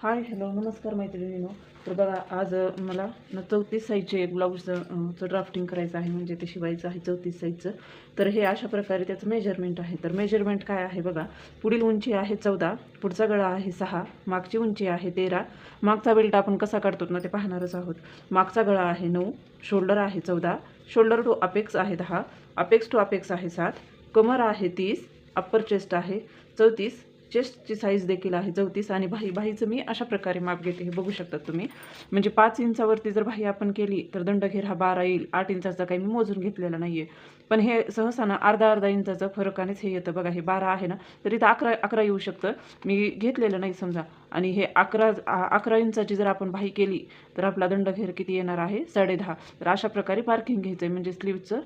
Hi hello नमस्कार मैत्रिणींनो. तर बघा आज मला 34 साईजचे एक ब्लाऊजचं ड्राफ्टिंग करायचं आहे, म्हणजे ते शिवायचं आहे 34 साईजचं. तर हे अशा प्रकारे त्याचं मेजरमेंट आहे. तर मेजरमेंट काय आहे बघा, पुढील उंची आहे 14, पुढचा गळा आहे 6, मागची उंची आहे 13, मागचा बेल्ट आपण कसा काढतो ना ते पाहणारच आहोत. मागचा गळा आहे 9, शोल्डर आहे 14, शोल्डर टू अपेक्स आहे 10, अपेक्स टू अपेक्स आहे 7, कमर आहे 30, अप्पर चेस्ट आहे 34, चेस्टची साईज देखील आहे 34 आणि बाहीचं मी अशा प्रकारे माप घेते, हे बघू शकता तुम्ही. म्हणजे 5 इंचावरती जर बाही आपण केली तर दंडघेर हा 12 येईल. 8 इंचाचा काही मी मोजून घेतलेला नाही आहे, पण हे सहसा ना अर्धा इंचाचं फरकानेच हे येतं. बघा हे 12 आहे ना, तर इथं 11 येऊ शकतं. मी घेतलेलं नाही समजा, आणि हे 11 इंचाची जर आपण बाही केली तर आपला दंडघेर किती येणार आहे 10.5. तर अशा प्रकारे पार्किंग घ्यायचं आहे, म्हणजे स्लीवचं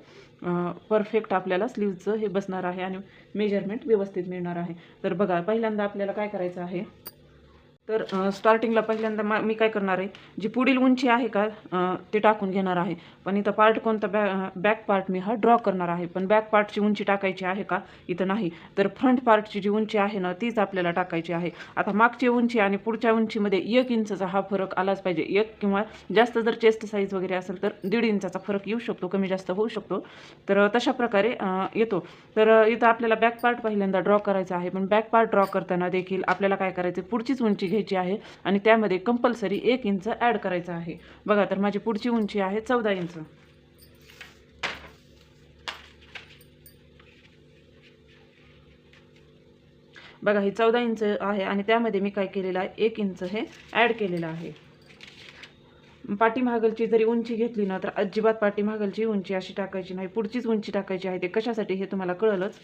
परफेक्ट आपल्याला स्लीवचं हे बसणार आहे आणि मेजरमेंट व्यवस्थित मिळणार आहे. तर बघा पहिल्यांदा आपल्याला काय करायचं आहे, तर स्टार्टिंगला पहिल्यांदा मी काय करणार आहे, जी पुढील उंची आहे का ते टाकून घेणार आहे. पण इथं पार्ट कोणता बॅक पार्ट मी हा ड्रॉ करणार आहे. पण बॅक पार्टची उंची टाकायची आहे का इथं नाही, तर फ्रंट पार्टची जी उंची आहे ना तीच आपल्याला टाकायची आहे. आता मागची उंची आणि पुढच्या उंचीमध्ये 1 इंचचा हा फरक आलाच पाहिजे. 1 किंवा जास्त जर चेस्ट साईज वगैरे असेल तर 1.5 इंचाचा फरक येऊ शकतो, कमी जास्त होऊ शकतो. तर तशा प्रकारे येतो. तर इथं आपल्याला बॅक पार्ट पहिल्यांदा ड्रॉ करायचा आहे. पण बॅक पार्ट ड्रॉ करताना देखील आपल्याला काय करायचं, पुढचीच उंची घ्यायची आहे आणि त्यामध्ये कंपल्सरी 1 इंच ॲड करायचं आहे. बघा तर माझी पुढची उंची आहे 14 इंच. बघा ही 14 इंच आहे आणि त्यामध्ये मी काय केलेलं आहे, 1 इंच हे ॲड केलेलं आहे. पाठीमागलची जरी उंची घेतली ना तर अजिबात पाठीमागलची उंची अशी टाकायची नाही, पुढचीच उंची टाकायची आहे. ते कशासाठी हे तुम्हाला कळलंच.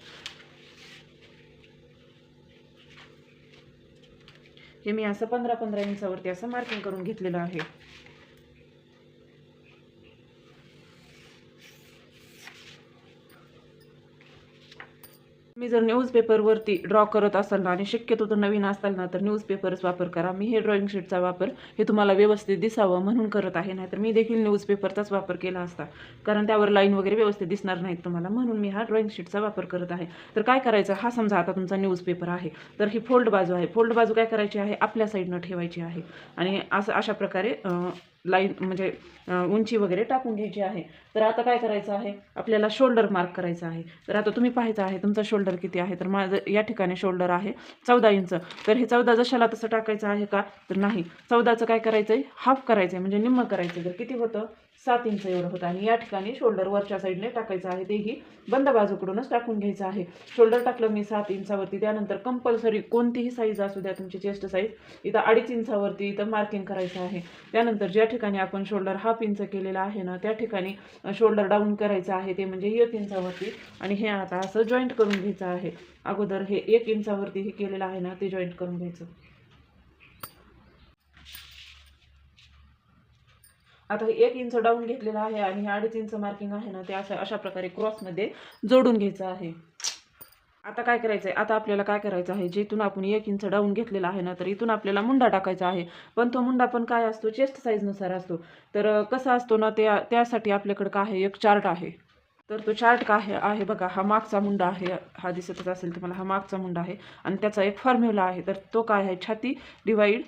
हे मी असं 15 इंचावरती असं मार्किंग करून घेतलेलं आहे. मी जर न्यूजपेपरवरती ड्रॉ करत असाल ना, आणि शक्यतो तर नवीन असाल ना, तर न्यूजपेपरच वापर करा. मी हे ड्रॉइंग शीटचा वापर हे तुम्हाला व्यवस्थित दिसावं म्हणून करत आहे. नाही तर मी देखील न्यूजपेपरचाच वापर केला असता, कारण त्यावर लाईन वगैरे व्यवस्थित दिसणार नाहीत तुम्हाला, म्हणून मी हा ड्रॉइंग शीटचा वापर करत आहे. तर काय करायचं, हा समजा आता तुमचा न्यूजपेपर आहे, तर ही फोल्ड बाजू आहे. फोल्ड बाजू काय करायची आहे, आपल्या साईडनं ठेवायची आहे आणि अशा प्रकारे लाईन म्हणजे उंची वगैरे टाकून घ्यायची आहे. तर आता काय करायचं आहे, आपल्याला शोल्डर मार्क करायचं आहे. तर आता तुम्ही पाहायचं आहे तुमचा शोल्डर किती आहे. तर माझं या ठिकाणी शोल्डर आहे 14 इंच. तर हे 14 जशाला तसं टाकायचं आहे का, तर नाही, 14चं काय करायचं आहे, हाफ करायचं आहे, म्हणजे निम्म करायचं. तर किती होतं, 7 इंच एवढं होतं. आणि या ठिकाणी शोल्डर वरच्या साईडने टाकायचं आहे, तेही बंद बाजूकडूनच टाकून घ्यायचं आहे. शोल्डर टाकलं मी 7 इंचावरती. त्यानंतर कंपल्सरी कोणतीही साईज असू द्या तुमची चेस्ट साईज, इथं 2.5 इंचावरती इथं मार्किंग करायचं आहे. त्यानंतर ज्या ठिकाणी आपण शोल्डर हाफ इंच केलेला आहे ना, त्या ठिकाणी शोल्डर डाऊन करायचं आहे, ते म्हणजे 1 इंचावरती. आणि हे आता असं जॉईंट करून घ्यायचं आहे. अगोदर हे 1 इंचावरती हे केलेलं आहे ना, ते जॉईंट करून घ्यायचं. आता हे 1 इंच डाऊन घेतलेलं आहे आणि हे 2.5 इंच मार्किंग आहे ना, ते असं अशा प्रकारे क्रॉसमध्ये जोडून घ्यायचं आहे. आता काय करायचं आहे, आता आपल्याला काय करायचं आहे, जिथून आपण 1 इंच डाऊन घेतलेला आहे ना, तर इथून आपल्याला मुंडा टाकायचा आहे. पण तो मुंडा पण काय असतो, चेस्ट साईजनुसार असतो. तर कसा असतो ना, त्यासाठी आपल्याकडे काय आहे, एक चार्ट आहे. तर तो चार्ट काय आहे बघा, हा मागचा मुंडा आहे, हा दिसतच असेल तुम्हाला, हा मागचा मुंडा आहे आणि त्याचा एक फॉर्म्युला आहे. तर तो काय आहे, छाती डिवाइड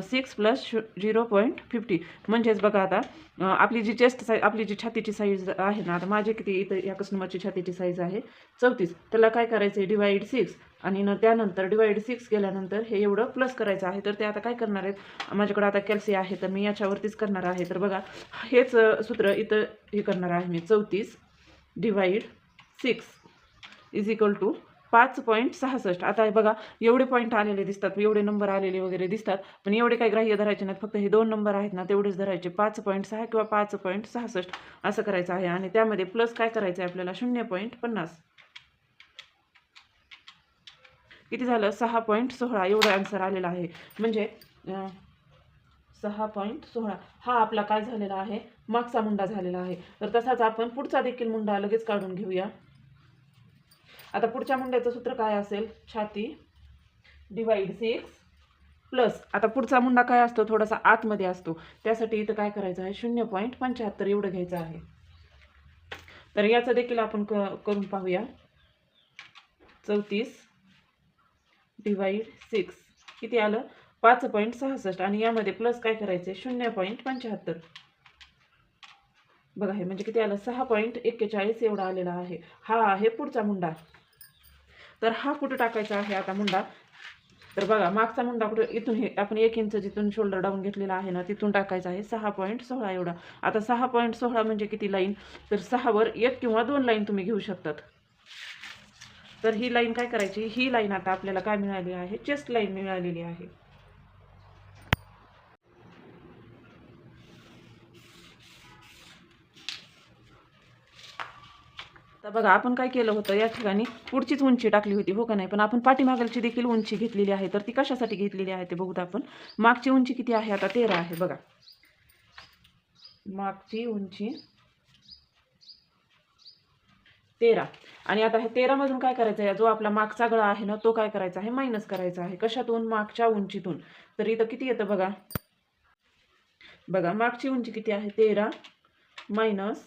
6 प्लस 0.50. म्हणजेच बघा आता आपली जी चेस्ट साईज, आपली जी छातीची साईज आहे ना, आता माझी किती इथं या कस्टमरची छातीची साईज आहे 34. त्याला काय करायचं आहे, डिवाइड 6 आणि त्यानंतर डिवाइड 6 केल्यानंतर हे एवढं प्लस करायचं आहे. तर ते आता काय करणार आहेत, माझ्याकडे आता कॅल्सी आहे तर मी याच्यावरतीच करणार आहे. तर बघा हेच सूत्र इथं हे करणार आहे मी, 34 डिवाइड 6 इज इक्वल टू 5.66. आता हे बघा एवढे पॉईंट आलेले दिसतात, एवढे नंबर आलेले वगैरे दिसतात, पण एवढे काही ग्राह्य धरायचे नाहीत. फक्त हे 2 नंबर आहेत ना तेवढेच धरायचे, 5.6 किंवा 5.66 असं करायचं आहे. आणि त्यामध्ये प्लस काय करायचं आहे आपल्याला, 0.50. किती झालं, 6.16 एवढं आन्सर आलेला आहे. म्हणजे 6.16 हा आपला काय झालेला आहे, मागचा मुंडा झालेला आहे. तर तसाच आपण पुढचा देखील मुंडा लगेच काढून घेऊया. आता पुढच्या मुंड्याचं सूत्र काय असेल, छाती डिवाइड 6 प्लस, आता पुढचा मुंडा काय असतो, थोडासा आतमध्ये असतो, त्यासाठी इथं काय करायचं आहे, 0.75 एवढं घ्यायचं आहे. तर याचं देखील आपण करून पाहूया. 34 डिवाइड 6 किती आलं, 5.66 आणि यामध्ये प्लस काय करायचे 0.75. बघा हे म्हणजे किती आलं 6.41 एवढा आलेला आहे. हा आहे पुढचा मुंडा. तर हा कुठं टाकायचा आहे आता मुंडा, तर बघा मागचा मुंडा कुठं इथून हे आपण 1 इंच जिथून शोल्डर डाऊन घेतलेला आहे ना तिथून टाकायचा आहे 6.16 एवढा. आता 6.16 म्हणजे किती लाईन, तर 6 वर 1 किंवा 2 लाईन तुम्ही घेऊ शकतात. तर ही लाईन काय करायची, ही लाईन आता आपल्याला काय मिळाली आहे, चेस्ट लाईन मिळालेली आहे. तर बघा आपण काय केलं होतं, या ठिकाणी पुढचीच उंची टाकली होती हो का नाही, पण आपण पाठीमागलची देखील उंची घेतलेली आहे. तर ती कशासाठी घेतलेली आहे ते बघूत आपण. मागची उंची किती आहे आता 13 आहे. बघा मागची उंची 13 आणि आता हे 13 मधून काय करायचं आहे, जो आपला मागचा गळा आहे ना तो काय करायचा आहे, मायनस करायचा आहे. कशातून, मागच्या उंचीतून. तर इथं किती येतं बघा, बघा मागची उंची किती आहे 13 मायनस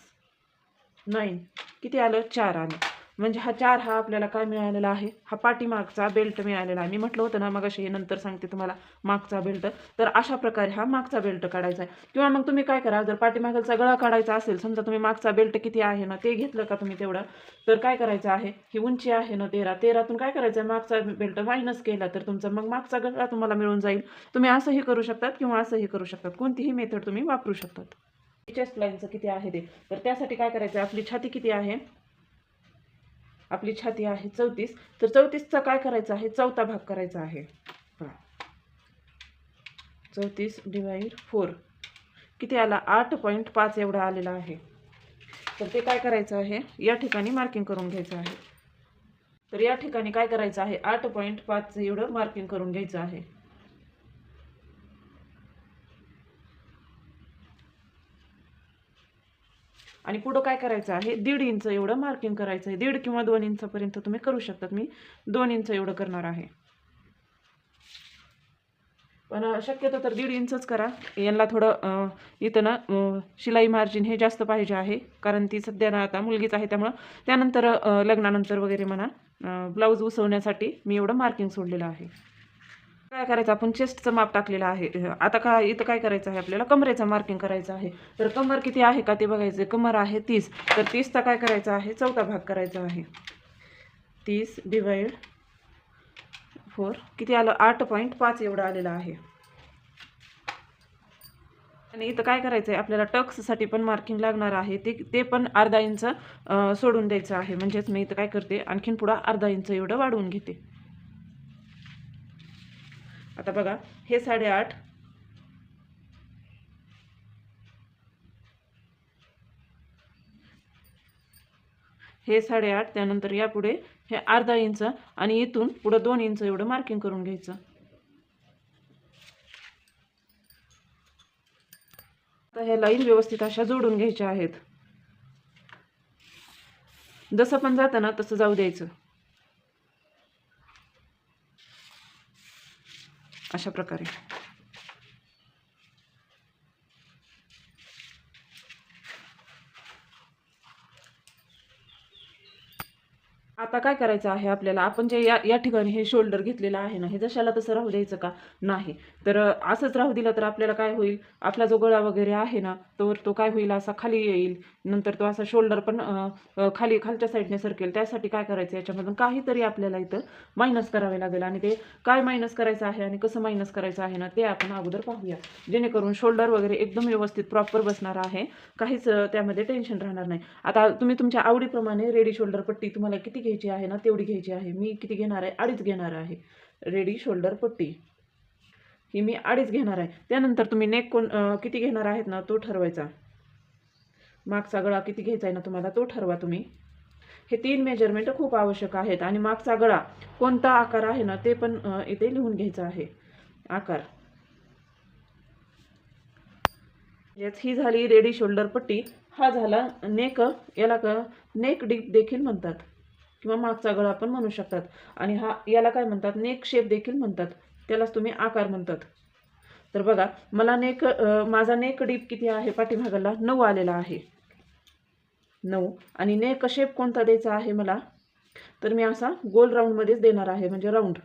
9 किती आलं 4 आलं. म्हणजे हा 4 हा आपल्याला काय मिळालेला आहे, हा पाठीमागचा बेल्ट मिळालेला आहे. मी म्हटलं होतं ना मग अशी नंतर सांगते तुम्हाला मागचा बेल्ट. तर अशा प्रकारे हा मागचा बेल्ट काढायचा आहे. किंवा मग तुम्ही काय करा, जर पाठीमागचा गळा काढायचा असेल, समजा तुम्ही मागचा बेल्ट किती आहे ना ते घेतलं का तुम्ही तेवढं, तर काय करायचं आहे, ही उंची आहे ना 13तून काय करायचं आहे, मागचा बेल्ट मायनस केला तर तुमचा मग मागचा गळा तुम्हाला मिळून जाईल. तुम्ही असंही करू शकतात किंवा असंही करू शकतात, कोणतीही मेथड तुम्ही वापरू शकतात. चेस्ट लाईनचं किती आहे ते, तर त्यासाठी काय करायचं आहे, आपली छाती किती आहे, आपली छाती आहे 34. तर 34चा काय करायचं आहे, चौथा भाग करायचा आहे. 34/4 किती आला 8.5 एवढा आलेला आहे. तर ते काय करायचं आहे, या ठिकाणी मार्किंग करून घ्यायचं आहे. तर या ठिकाणी काय करायचं आहे, 8.5 एवढं मार्किंग करून घ्यायचं आहे. आणि पुढं काय करायचं आहे, 1.5 इंच एवढं मार्किंग करायचं आहे. 1.5 किंवा 2 इंचापर्यंत तुम्ही करू शकतात. मी 2 इंच एवढं करणार आहे. पण शक्यतो तर 1.5 इंचच करा. यांना थोडं इथं ना शिलाई मार्जिन हे जास्त पाहिजे आहे, कारण ती सध्या ना आता मुलगीच आहे, त्यामुळं त्यानंतर लग्नानंतर वगैरे म्हणा ब्लाऊज उसवण्यासाठी मी एवढं मार्किंग सोडलेलं आहे. काय करायचं, आपण चेस्टचं माप टाकलेलं आहे. आता काय इथं काय करायचं आहे, आपल्याला कमरेचं मार्किंग करायचं आहे. तर कमर किती आहे का ते बघायचं. कमर आहे 30. तर 30चा काय करायचा आहे, चौथा भाग करायचा आहे. 30/4 किती आलं 8.5 एवढं आलेलं आहे. आणि इथं काय करायचं आहे, आपल्याला टक्ससाठी पण मार्किंग लागणार आहे. ते पण अर्धा इंच सोडून द्यायचं आहे. म्हणजेच मी इथं काय करते, आणखीन पुढं अर्धा इंच एवढं वाढवून घेते. आता बघा हे 8.5, हे 8.5, त्यानंतर यापुढे हे अर्धा इंच आणि इथून पुढं 2 इंच एवढं मार्किंग करून घ्यायचं. आता ह्या लाईन व्यवस्थित अशा जोडून घ्यायच्या आहेत. जसं पण जातं ना तसं जाऊ द्यायचं, अशा प्रकारे. आता काय करायचं आहे आपल्याला, आपण जे या ठिकाणी हे शोल्डर घेतलेलं आहे ना, हे जशाला तसं राहू द्यायचं का नाही. तर असंच राहू दिलं तर आपल्याला काय होईल, आपला जो गळा वगैरे आहे ना तो काय होईल, असा खाली येईल. नंतर तो असा शोल्डर पण खालच्या साईडने सरकेल. त्यासाठी काय करायचं, याच्यामधून काहीतरी आपल्याला इथं मायनस करावे लागेल. आणि ते काय मायनस करायचं आहे आणि कसं मायनस करायचं आहे ना ते आपण अगोदर पाहूया, जेणेकरून शोल्डर वगैरे एकदम व्यवस्थित प्रॉपर बसणार आहे. काहीच त्यामध्ये टेन्शन राहणार नाही. आता तुम्ही तुमच्या आवडीप्रमाणे रेडी शोल्डर पट्टी तुम्हाला किती घ्यायची आहे ना तेवढी घ्यायची आहे. मी किती घेणार आहे, 2.5 घेणार आहे. रेडी शोल्डर पट्टी ही मी 2.5 घेणार आहे. त्यानंतर तुम्ही नेक किती घेणार आहेत ना तो ठरवायचा. मागचा गळा किती घ्यायचा आहे ना तुम्हाला तो ठरवा तुम्ही. हे 3 मेजरमेंट खूप आवश्यक आहेत. आणि मागचा गळा कोणता आकार आहे ना ते पण इथे लिहून घ्यायचा आहे, आकार. ही झाली रेडी शोल्डर पट्टी. हा झाला नेक, याला नेक डीप देखील म्हणतात किंवा मागचा गळा पण म्हणू शकतात. आणि याला काय म्हणतात, नेक शेप देखील म्हणतात, त्यालाच तुम्ही आकार म्हणतात. तर बघा मला माझा नेक डीप किती आहे, पाठीमागाला 9 आलेला आहे, 9. आणि नेक शेप कोणता द्यायचा आहे मला, तर मी असा गोल राऊंडमध्येच देणार आहे, म्हणजे राऊंड.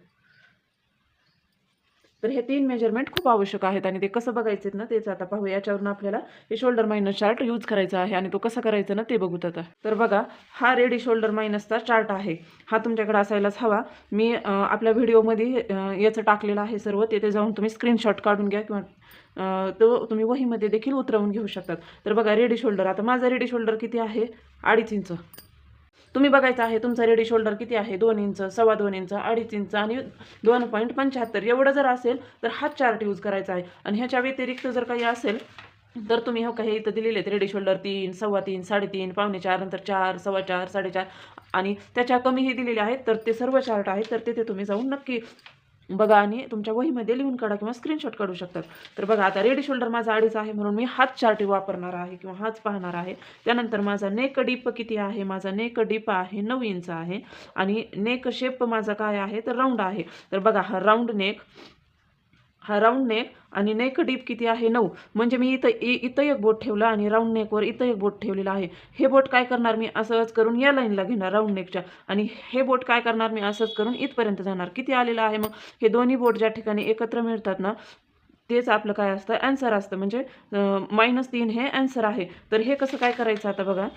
तर हे 3 मेजरमेंट खूप आवश्यक आहेत आणि ते कसं बघायचे ना तेच आता पाहूया. याच्यावरून आपल्याला हे शोल्डर मायनस चार्ट यूज करायचा आहे आणि तो कसा करायचा ना ते बघूत आता. तर बघा, हा रेडी शोल्डर मायनसचा चार्ट आहे. हा तुमच्याकडे असायलाच हवा. मी आपल्या व्हिडिओमध्ये याचं टाकलेलं आहे सर्व. तिथे जाऊन तुम्ही स्क्रीनशॉट काढून घ्या किंवा तो तुम्ही वहीमध्ये देखील उतरवून घेऊ शकतात. तर बघा, रेडी शोल्डर, आता माझा रेडी शोल्डर किती आहे? 2.5 इंच. तुम्ही बघायचं आहे तुमचा रेडी शोल्डर किती आहे? 2 इंच, 2.25 इंच, 2.5 इंच आणि 2.75 एवढं जर असेल तर हाच चार्ट यूज करायचा आहे. आणि ह्याच्या व्यतिरिक्त जर काही असेल तर तुम्ही हो काही इथं दिलेले आहेत रेडी शोल्डर 3, 3.25, 3.5, पावणे 4, नंतर 4, 4.25, 4.5 आणि त्याच्या कमीही दिलेले आहेत. तर ते सर्व चार्ट आहेत. तर तिथे तुम्ही जाऊन नक्की बघा आणि तुमच्या वहीमध्ये लिहून काढा किंवा स्क्रीनशॉट काढू शकतात. तर बघा, आता रेडी शोल्डर माझा 2.5 आहे म्हणून मी हाच चार्ट वापरणार आहे किंवा हाच पाहणार आहे. त्यानंतर माझा नेक डीप किती आहे? माझा नेक डीप आहे 9 इंच आहे आणि नेक शेप माझा काय आहे? तर राऊंड आहे. तर बघा, हा राऊंड नेक आणि नेक डीप किती आहे? 9. म्हणजे मी इथं एक बोट ठेवलं आणि राऊंड नेकवर इथं एक बोट ठेवलेलं आहे. हे बोट काय करणार मी? असंच करून या लाईनला घेणार राऊंड नेकच्या आणि हे बोट काय करणार मी? असंच करून इथपर्यंत जाणार. किती आलेलं आहे मग? हे दोन्ही बोट ज्या ठिकाणी एकत्र मिळतात ना तेच आपलं काय असतं? ॲन्सर असतं. म्हणजे -3 हे ॲन्सर आहे. तर हे कसं काय करायचं आता बघा.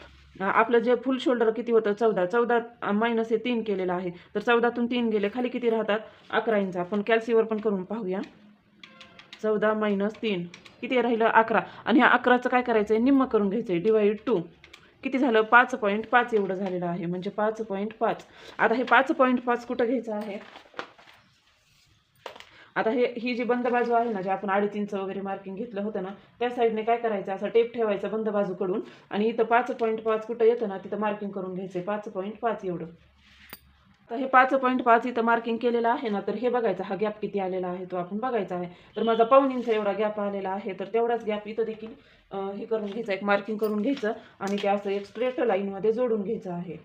आपलं जे फुल शोल्डर किती होतं? 14. 14 मायनस हे 3 केलेलं आहे. तर 14तून 3 गेले, खाली किती राहतात? 11 इंच. आपण कॅल्सीवर पण करून पाहूया. 14 - 3 किती राहिलं? 11. आणि ह्या 11चं काय करायचं आहे? निम्म करून घ्यायचं आहे. डिवाइड 2 किती झालं? 5.5 एवढं झालेलं आहे. म्हणजे 5.5. आता हे 5.5 कुठं घ्यायचं आहे? आता ही जी बंद बाजू आहे ना, जे आपण 2.5 इंच वगैरे मार्किंग घेतलं होतं ना, त्या साईडने काय करायचं? असा टेप ठेवायचा बंद बाजूकडून आणि इथं 5.5 कुठं येतं ना तिथं मार्किंग करून घ्यायचं 5.5 एवढं. तर हे 5.5 इथं मार्किंग केलेलं आहे ना, तर हे बघायचं हा गॅप किती आलेला आहे तो आपण बघायचा आहे. तर माझा 1.5 इंच एवढा गॅप आलेला आहे. तर तेवढाच गॅप इथं देखील हे करून घ्यायचं, एक मार्किंग करून घ्यायचं आणि ते असं एक स्ट्रेट लाईनमध्ये जोडून घ्यायचं आहे.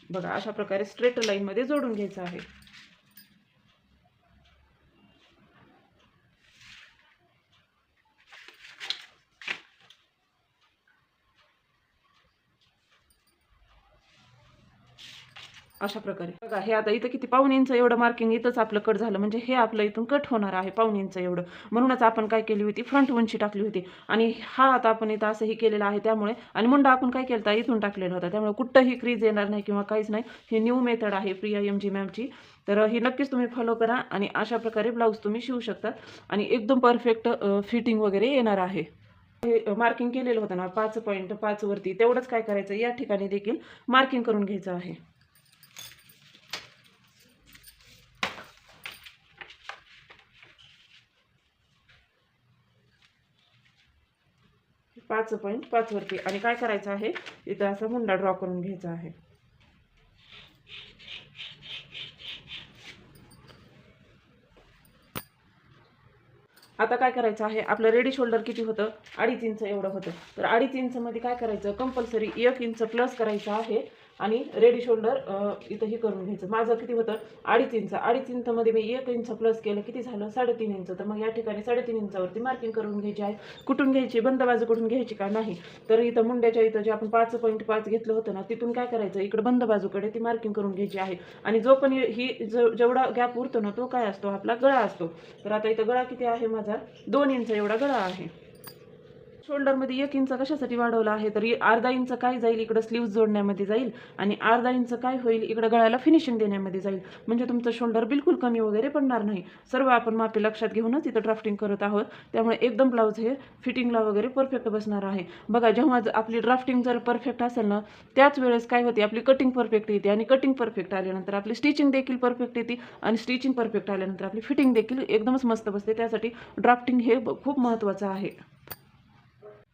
बघा, अशा प्रकारे स्ट्रेट लाईनमध्ये जोडून घ्यायचं आहे. अशा प्रकारे बघा, हे आता इथं किती 1.5 इंच एवढं मार्किंग इथंच आपलं कट झालं. म्हणजे हे आपलं इथून कट होणार आहे 1.5 इंच एवढं. म्हणूनच आपण काय केली होती? फ्रंट उंची टाकली होती आणि हा आता आपण इथं असंही केलेलं आहे त्यामुळे. आणि मुंडा आपण काय केलं होता? इथून टाकलेला होता. त्यामुळे कुठंही क्रीज येणार नाही किंवा काहीच नाही. ही न्यू मेथड आहे प्रिया MG मॅमची. तर ही नक्कीच तुम्ही फॉलो करा आणि अशा प्रकारे ब्लाऊज तुम्ही शिवू शकता आणि एकदम परफेक्ट फिटिंग वगैरे येणार आहे. हे मार्किंग केलेलं होतं ना 5.5 वरती, तेवढंच काय करायचं? या ठिकाणी देखील मार्किंग करून घ्यायचं आहे. 5.5 वरती आणि काय करायचं आहे? इथं असा मुंडा ड्रॉ करून घ्यायचा आहे. आता काय करायचं आहे? आपलं रेडी शोल्डर किती होतं? 2.5 इंच एवढं होतं. तर 2.5 इंचमध्ये काय करायचं? कंपल्सरी 1 इंच प्लस करायचं आहे आणि रेडी शोल्डर इथं हे करून घ्यायचं. माझं किती होतं? 2.5 इंच. 2.5 इंचमध्ये मी 1 इंच प्लस केलं, किती झालं? 3.5 इंच. तर मग या ठिकाणी 3.5 इंचावरती मार्किंग करून घ्यायची आहे. कुठून घ्यायची? बंद बाजूकडून घ्यायची का? नाही. तर इथं मुंड्याच्या इथं जे आपण 5.5 घेतलं होतं ना, तिथून काय करायचं? इकडं बंद बाजूकडे ती मार्किंग करून घ्यायची आहे. आणि जो पण जेवढा गॅप उरतो ना, तो काय असतो? आपला गळा असतो. तर आता इथं गळा किती आहे माझा? 2 इंच एवढा गळा आहे. शोल्डरमध्ये 1 इंच कशासाठी वाढवला आहे? तर अर्धा इंच काय जाईल? इकडं स्लीव्ज जोडण्यामध्ये जाईल आणि अर्धा इंच काय होईल? इकडं गळ्याला फिनिशिंग देण्यामध्ये जाईल. म्हणजे तुमचं शोल्डर बिलकुल कमी वगैरे पडणार नाही. सर्व आपण मापे लक्षात घेऊनच इथं ड्राफ्टिंग करत आहोत. त्यामुळे एकदम ब्लाऊज हे फिटिंगला वगैरे परफेक्ट बसणार आहे. बघा, जेव्हा आपली ड्राफ्टिंग जर परफेक्ट असेल ना, त्याच वेळेस काय होते? आपली कटिंग परफेक्ट येते आणि कटिंग परफेक्ट आल्यानंतर आपली स्टिचिंग देखील परफेक्ट येते आणि स्टिचिंग परफेक्ट आल्यानंतर आपली फिटिंग देखील एकदमच मस्त बसते. त्यासाठी ड्राफ्टिंग हे खूप महत्त्वाचं आहे.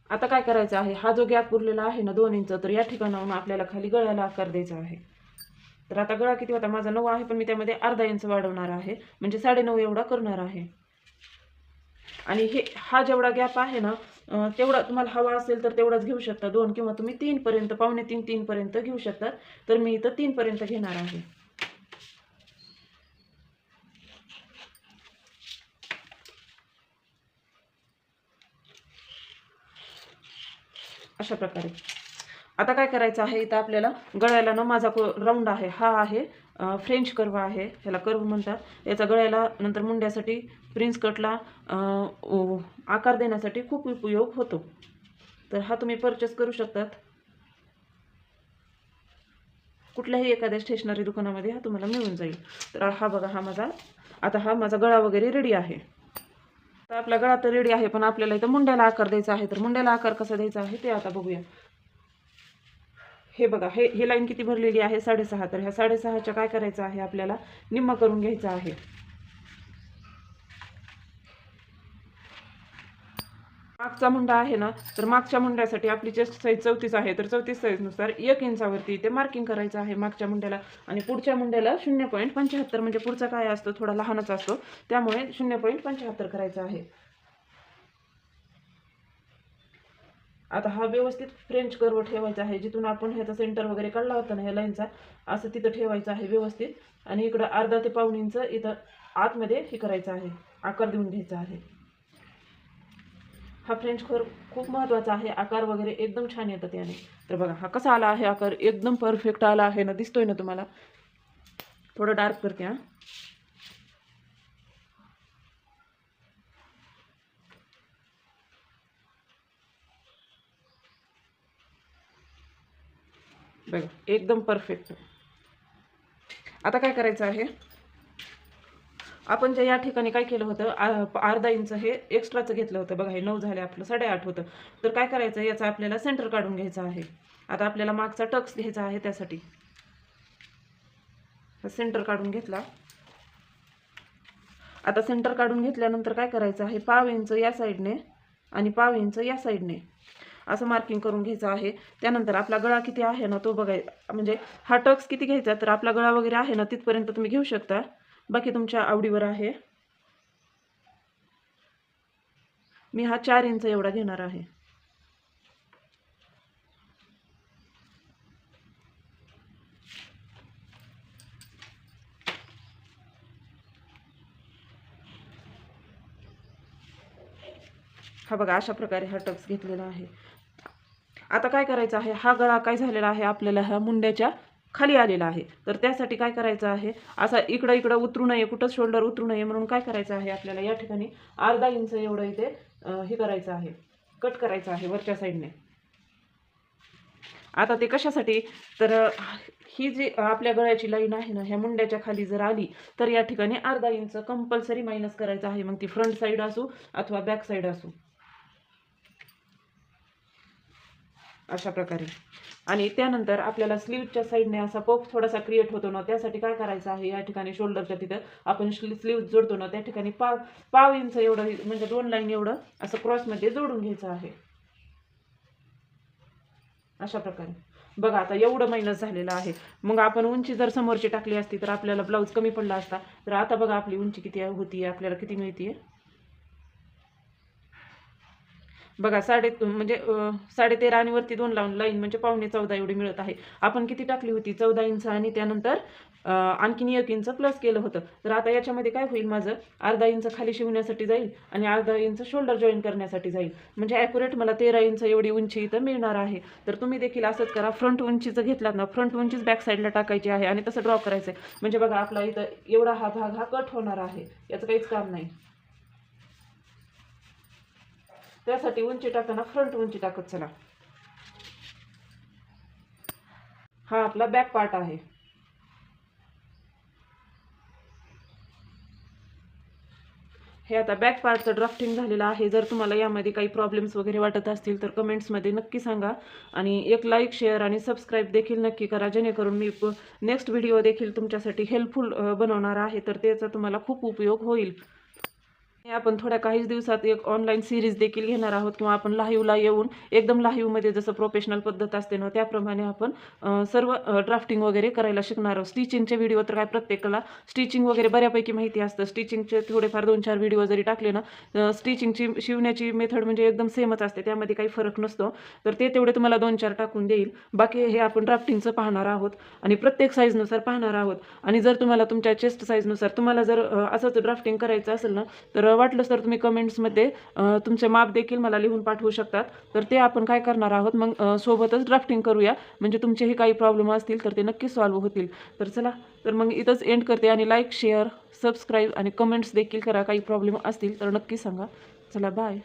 आता काय करायचं आहे? हा जो गॅप उरलेला आहे ना 2 इंच, तर या ठिकाणाहून आपल्याला खाली गळ्याला आकार द्यायचा आहे. तर आता गळा किती होता? माझा 9 आहे, पण मी त्यामध्ये अर्धा इंच वाढवणार आहे. म्हणजे 9.5 एवढा करणार आहे. आणि हा जेवढा गॅप आहे ना, तेवढा तुम्हाला हवा असेल तर तेवढाच घेऊ शकता. 2 किंवा तुम्ही 3 पर्यंत, 2.5-3 पर्यंत घेऊ शकता. तर मी इथं 3 पर्यंत घेणार आहे. अशा प्रकारे. आता काय करायचं आहे, इथं आपल्याला गळ्याला ना माझा राऊंड आहे, हा आहे फ्रेंच कर्व आहे, ह्याला कर्व म्हणतात. याचा गळ्याला नंतर मुंड्यासाठी प्रिन्स कटला आकार देण्यासाठी खूप उपयोग होतो. तर हा तुम्ही परचेस करू शकतात कुठल्याही एखाद्या स्टेशनरी दुकानामध्ये, हा तुम्हाला मिळून जाईल. तर हा बघा, हा माझा गळा वगैरे रेडी आहे. तर आपला गळा तर रेडी आहे, पण आपल्याला इथं मुंड्याला आकार द्यायचा आहे. तर मुंड्याला आकार कसा द्यायचा आहे ते आता बघूया. हे बघा, ही लाईन किती भरलेली आहे, 6.5. तर ह्या 6.5च्या काय करायचं आहे, आपल्याला निम्मा करून घ्यायचा आहे. मागचा मुंडा आहे ना, तर मागच्या मुंड्यासाठी आपली चेस्ट साईज 34 आहे. तर 34 साईजनुसार 1 इंचावरती इथे मार्किंग करायचं आहे मागच्या मुंड्याला. आणि पुढच्या मुंड्याला 0.75, म्हणजे पुढचा काय असतो थोडा लहानच असतो, त्यामुळे 0.75 करायचं आहे. आता हा व्यवस्थित फ्रेंच कर्व ठेवायचा आहे. जिथून आपण ह्याचा सेंटर वगैरे काढला होता ना ह्या लाईनचा, असं तिथं ठेवायचं आहे व्यवस्थित. आणि इकडं अर्धा ते पाऊण इंच इथं आतमध्ये हे करायचं आहे, आकार देऊन घ्यायचा आहे. हा फ्रेंच कर्व खूप महत्त्वाचा आहे, आकार वगैरे एकदम छान येतं त्याने. तर बघा हा कसा आला आहे आकार, एकदम परफेक्ट आला आहे ना, दिसतोय ना तुम्हाला. थोडं डार्क करते हा. बघा एकदम परफेक्ट. आता काय करायचं आहे, आपण जे या ठिकाणी काय केलं होतं, अर्धा इंच हे एक्स्ट्राचं घेतलं होतं. बघा हे 9 झाले, आपलं 8.5 होतं. तर काय करायचं, याचा आपल्याला सेंटर काढून घ्यायचा आहे. आता आपल्याला मागचा टक्स घ्यायचा आहे, त्यासाठी सेंटर काढून घेतला. आता सेंटर काढून घेतल्यानंतर काय करायचं आहे, 1/2 इंच या साईडने आणि 1/2 इंच या साईडने असं मार्किंग करून घ्यायचं आहे. त्यानंतर आपला गळा किती आहे ना तो बघायचा, म्हणजे हा टक्स किती घ्यायचा, तर आपला गळा वगैरे आहे ना तिथपर्यंत तुम्ही घेऊ शकता, बाकी तुमच्या आवडीवर आहे. मी हा 4 इंच एवढा घेणार आहे. हा बघा, अशा प्रकारे हा टक्स घेतलेला आहे. आता काय करायचं आहे, हा गळा काय झालेला आहे, आपल्याला ह्या मुंड्याच्या खाली आलेला आहे. तर त्यासाठी काय करायचं आहे, असा इकडं इकडं उतरू नये, कुठंच शोल्डर उतरू नये म्हणून काय करायचं आहे, आपल्याला या ठिकाणी अर्धा इंच एवढं इथे हे करायचं आहे, कट करायचं आहे वरच्या साईडने. आता ते कशासाठी, तर ही जी आपल्या गळ्याची लाईन आहे ना, ह्या मुंड्याच्या खाली जर आली तर या ठिकाणी अर्धा इंच कंपल्सरी मायनस करायचं आहे. मग ती फ्रंट साईड असू अथवा बॅक साईड असू, अशा प्रकारे. आणि त्यानंतर आपल्याला स्लीवच्या साईडने असा पफ थोडासा क्रिएट होतो ना, त्यासाठी काय करायचं आहे, या ठिकाणी शोल्डरच्या तिथं आपण स्लीव जोडतो ना, त्या ठिकाणी पाव इंच एवढं, म्हणजे 2 लाईन एवढं असं क्रॉसमध्ये जोडून घ्यायचं आहे, अशा प्रकारे. बघा आता एवढं मायनस झालेलं आहे. मग आपण उंची जर समोरची टाकली असती तर आपल्याला ब्लाऊज कमी पडला असता. तर आता बघा आपली उंची किती होती, आपल्याला किती मिळते बघा, म्हणजे 13.5 आणि वरती 2 लावून लाईन म्हणजे 14.25 एवढी मिळत आहे. आपण किती टाकली होती, 14 इंच, आणि त्यानंतर आणखीन 1 इंच प्लस केलं होतं. तर आता याच्यामध्ये काय होईल, माझं अर्धा इंच खाली शिवण्यासाठी जाईल आणि अर्धा इंच शोल्डर जॉईन करण्यासाठी जाईल. म्हणजे ॲक्युरेट मला 13 इंच एवढी उंची इथं मिळणार आहे. तर तुम्ही देखील असंच करा. फ्रंट उंचीचं घेतलात ना, फ्रंट उंचीच बॅक साईडला टाकायची आहे आणि तसं ड्रॉ करायचं आहे. म्हणजे बघा आपला इथं एवढा हा भाग हा कट होणार आहे, याचं काहीच काम नाही. त्यासाठी उंची टाकताना फ्रंट उंची टाकत चला. हा आपला बॅक पार्ट आहे. हे आता बॅक पार्टचं ड्राफ्टिंग झालेलं आहे. जर तुम्हाला यामध्ये काही प्रॉब्लेम्स वगैरे वाटत असतील तर कमेंट्समध्ये नक्की सांगा. आणि एक लाईक, शेअर आणि सबस्क्राईब देखील नक्की करा, जेणेकरून मी नेक्स्ट व्हिडिओ देखील तुमच्यासाठी हेल्पफुल बनवणार आहे, तर त्याचा तुम्हाला खूप उपयोग होईल. आपण थोड्या काहीच दिवसात एक ऑनलाईन सिरीज देखील घेणार आहोत, किंवा आपण लाईव्हला येऊन एकदम लाईव्हमध्ये जसं प्रोफेशनल पद्धत असते ना, त्याप्रमाणे आपण सर्व ड्राफ्टिंग वगैरे करायला शिकणार आहोत. स्टिचिंगचे व्हिडिओ तर काय प्रत्येकाला स्टिचिंग वगैरे बऱ्यापैकी माहिती असतं. स्टिचिंगचे थोडेफार 2-4 व्हिडिओ जरी टाकले ना, स्टिचिंगची शिवण्याची मेथड म्हणजे एकदम सेमच असते, त्यामध्ये काही फरक नसतो. तर ते तेवढे तुम्हाला 2-4 टाकून देईल. बाकी हे आपण ड्राफ्टिंगचं पाहणार आहोत आणि प्रत्येक साईजनुसार पाहणार आहोत. आणि जर तुम्हाला तुमच्या चेस्ट साईजनुसार तुम्हाला जर असंच ड्राफ्टिंग करायचं असेल ना, तर वाटलंच तर तुम्ही कमेंट्समध्ये तुमचे माप देखील मला लिहून पाठवू शकतात. तर ते आपण काय करणार आहोत मग सोबतच ड्राफ्टिंग करूया, म्हणजे तुमचेही काही प्रॉब्लेम असतील तर ते नक्की सॉल्व्ह होतील. तर चला, तर मग इथंच एंड करते आणि लाईक, शेअर, सबस्क्राईब आणि कमेंट्स देखील करा. काही प्रॉब्लेम असतील तर नक्की सांगा. चला, बाय.